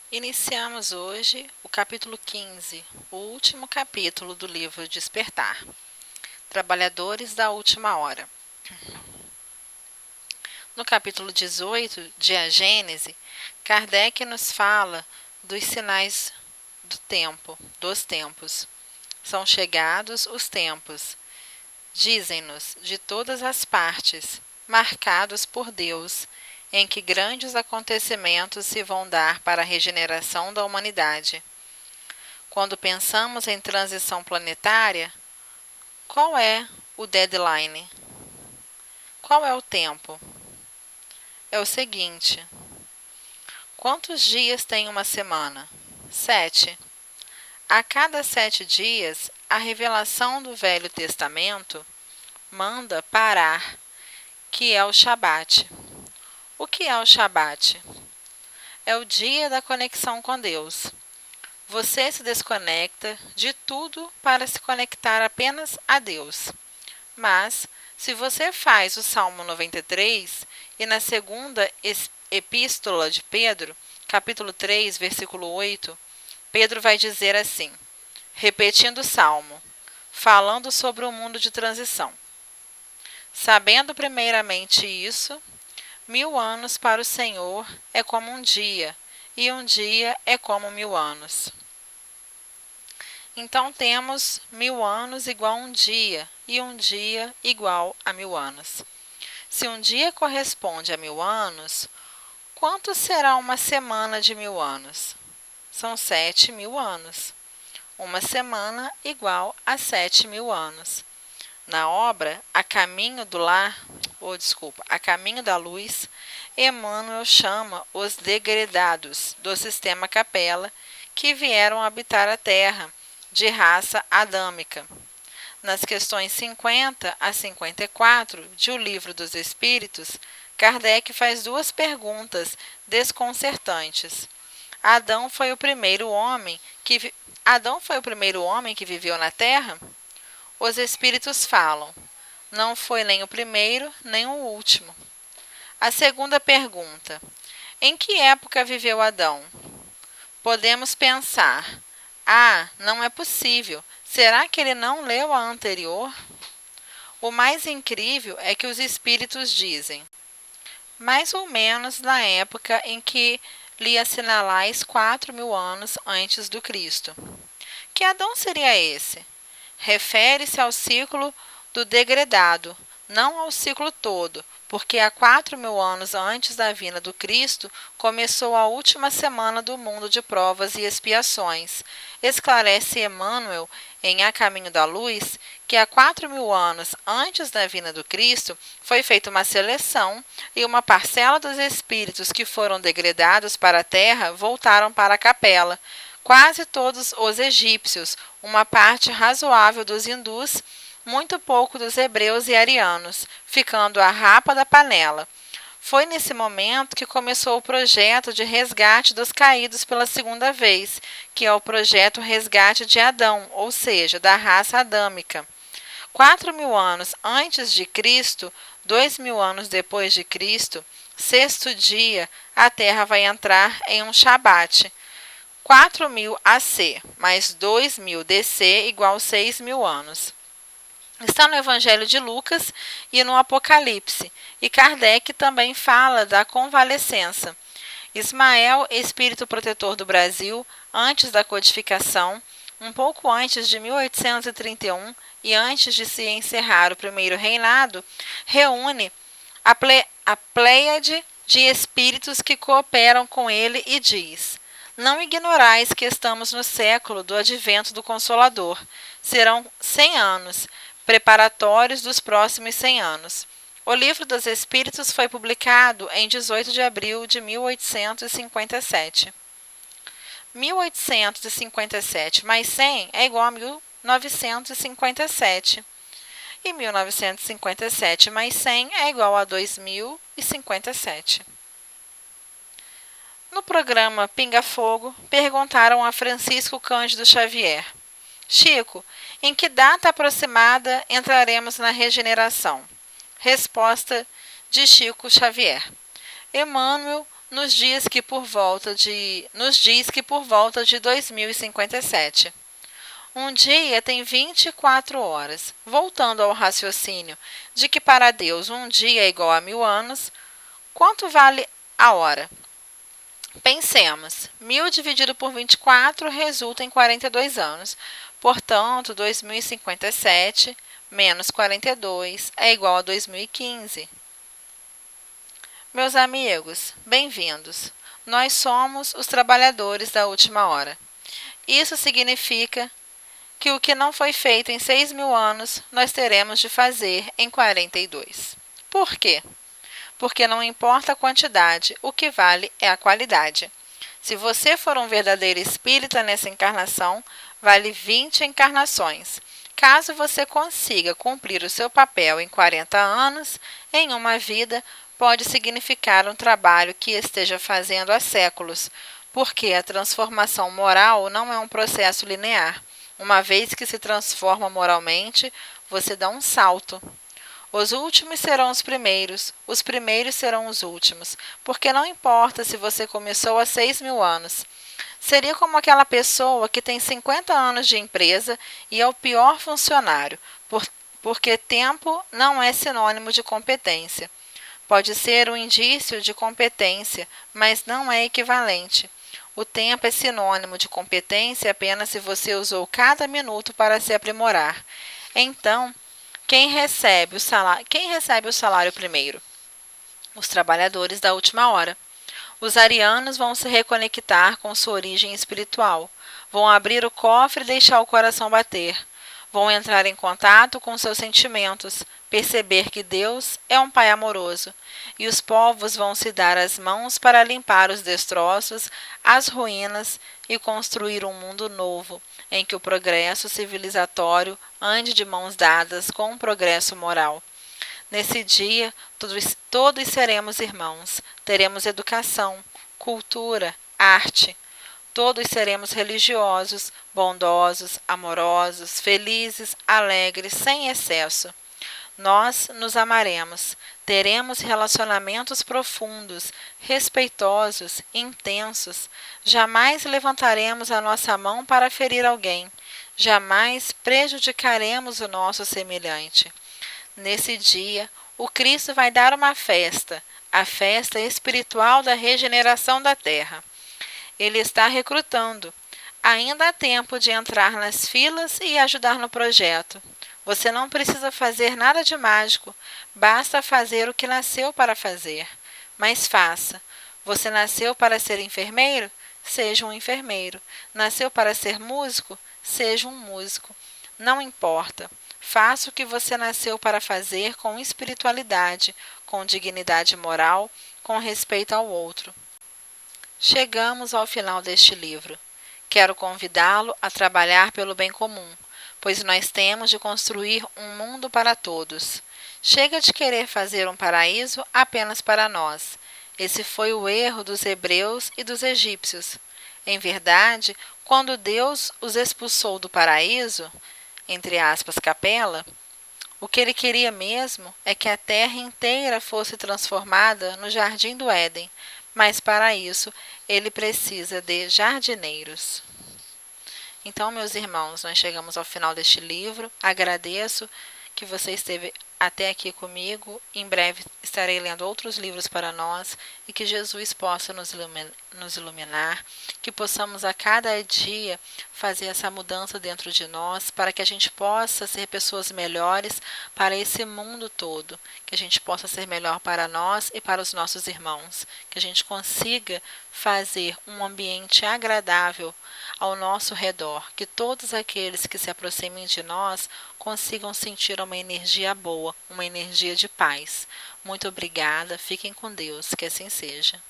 Iniciamos hoje o capítulo 15, o último capítulo do livro Despertar. Trabalhadores da última hora. No capítulo 18 de A Gênese, Kardec nos fala dos sinais dos tempos. São chegados os tempos, dizem-nos, de todas as partes, marcados por Deus, em que grandes acontecimentos se vão dar para a regeneração da humanidade. Quando pensamos em transição planetária, qual é o deadline? Qual é o tempo? É o seguinte: quantos dias tem uma semana? 7. A cada 7 dias, a revelação do Velho Testamento manda parar, que é o Shabat. O que é o Shabat? É o dia da conexão com Deus. Você se desconecta de tudo para se conectar apenas a Deus. Mas, se você faz o Salmo 93 e na segunda epístola de Pedro, capítulo 3, versículo 8, Pedro vai dizer assim, repetindo o Salmo, falando sobre o mundo de transição. Sabendo primeiramente isso, 1000 anos para o Senhor é como um dia, e um dia é como 1000 anos. Então temos 1000 anos igual a um dia, e um dia igual a 1000 anos. Se um dia corresponde a 1000 anos, quanto será uma semana de 1000 anos? São 7000 anos. Uma semana igual a 7000 anos. Na obra A Caminho da Luz, Emmanuel chama os degredados do sistema Capela que vieram habitar a Terra, de raça adâmica. Nas questões 50 a 54 de O Livro dos Espíritos, Kardec faz duas perguntas desconcertantes. Adão foi o primeiro homem que viveu na Terra? Os Espíritos falam, não foi nem o primeiro, nem o último. A segunda pergunta, em que época viveu Adão? Podemos pensar, não é possível, será que ele não leu a anterior? O mais incrível é que os Espíritos dizem, mais ou menos na época em que lhe assinalais 4000 anos antes do Cristo. Que Adão seria esse? Refere-se ao ciclo do degredado, não ao ciclo todo, porque há 4000 anos antes da vinda do Cristo começou a última semana do mundo de provas e expiações. Esclarece Emmanuel, em A Caminho da Luz, que há 4000 anos antes da vinda do Cristo foi feita uma seleção e uma parcela dos espíritos que foram degredados para a terra voltaram para a capela. Quase todos os egípcios, uma parte razoável dos hindus, muito pouco dos hebreus e arianos, ficando a rapa da panela. Foi nesse momento que começou o projeto de resgate dos caídos pela segunda vez, que é o projeto Resgate de Adão, ou seja, da raça adâmica. 4000 anos antes de Cristo, 2000 anos depois de Cristo, sexto dia, a Terra vai entrar em um Shabat. 4000 AC mais 2000 DC igual 6000 anos. Está no Evangelho de Lucas e no Apocalipse, e Kardec também fala da convalescença. Ismael, espírito protetor do Brasil, antes da codificação, um pouco antes de 1831 e antes de se encerrar o primeiro reinado, reúne a pleiade de espíritos que cooperam com ele e diz: não ignorais que estamos no século do advento do Consolador. Serão 100 anos, preparatórios dos próximos 100 anos. O Livro dos Espíritos foi publicado em 18 de abril de 1857. 1857 mais 100 é igual a 1957. E 1957 mais 100 é igual a 2057. No programa Pinga Fogo, perguntaram a Francisco Cândido Xavier: Chico, em que data aproximada entraremos na regeneração? Resposta de Chico Xavier: Emmanuel nos diz que por volta de 2057. Um dia tem 24 horas. Voltando ao raciocínio de que para Deus um dia é igual a 1000 anos, quanto vale a hora? Pensemos, 1000 dividido por 24 resulta em 42 anos. Portanto, 2057 menos 42 é igual a 2015. Meus amigos, bem-vindos. Nós somos os trabalhadores da última hora. Isso significa que o que não foi feito em 6.000 anos, nós teremos de fazer em 42. Por quê? Porque não importa a quantidade, o que vale é a qualidade. Se você for um verdadeiro espírita nessa encarnação, vale 20 encarnações. Caso você consiga cumprir o seu papel em 40 anos, em uma vida, pode significar um trabalho que esteja fazendo há séculos, porque a transformação moral não é um processo linear. Uma vez que se transforma moralmente, você dá um salto. Os últimos serão os primeiros serão os últimos, porque não importa se você começou há 6.000 anos. Seria como aquela pessoa que tem 50 anos de empresa e é o pior funcionário, porque tempo não é sinônimo de competência. Pode ser um indício de competência, mas não é equivalente. O tempo é sinônimo de competência apenas se você usou cada minuto para se aprimorar. Então, quem recebe o salário primeiro? Os trabalhadores da última hora. Os arianos vão se reconectar com sua origem espiritual. Vão abrir o cofre e deixar o coração bater. Vão entrar em contato com seus sentimentos, perceber que Deus é um Pai amoroso. E os povos vão se dar as mãos para limpar os destroços, as ruínas e construir um mundo novo, em que o progresso civilizatório ande de mãos dadas com o progresso moral. Nesse dia, todos seremos irmãos, teremos educação, cultura, arte. Todos seremos religiosos, bondosos, amorosos, felizes, alegres, sem excesso. Nós nos amaremos, teremos relacionamentos profundos, respeitosos, intensos. Jamais levantaremos a nossa mão para ferir alguém. Jamais prejudicaremos o nosso semelhante. Nesse dia, o Cristo vai dar uma festa, a festa espiritual da regeneração da Terra. Ele está recrutando. Ainda há tempo de entrar nas filas e ajudar no projeto. Você não precisa fazer nada de mágico, basta fazer o que nasceu para fazer. Mas faça. Você nasceu para ser enfermeiro? Seja um enfermeiro. Nasceu para ser músico? Seja um músico. Não importa. Faça o que você nasceu para fazer com espiritualidade, com dignidade moral, com respeito ao outro. Chegamos ao final deste livro. Quero convidá-lo a trabalhar pelo bem comum, pois nós temos de construir um mundo para todos. Chega de querer fazer um paraíso apenas para nós. Esse foi o erro dos hebreus e dos egípcios. Em verdade, quando Deus os expulsou do paraíso, entre aspas, capela, o que ele queria mesmo é que a terra inteira fosse transformada no jardim do Éden, mas para isso ele precisa de jardineiros. Então, meus irmãos, nós chegamos ao final deste livro. Agradeço que você esteve até aqui comigo. Em breve estarei lendo outros livros para nós e que Jesus possa nos iluminar, que possamos a cada dia fazer essa mudança dentro de nós, para que a gente possa ser pessoas melhores para esse mundo todo, que a gente possa ser melhor para nós e para os nossos irmãos, que a gente consiga fazer um ambiente agradável ao nosso redor, que todos aqueles que se aproximem de nós consigam sentir uma energia boa, uma energia de paz. Muito obrigada, fiquem com Deus, que assim seja.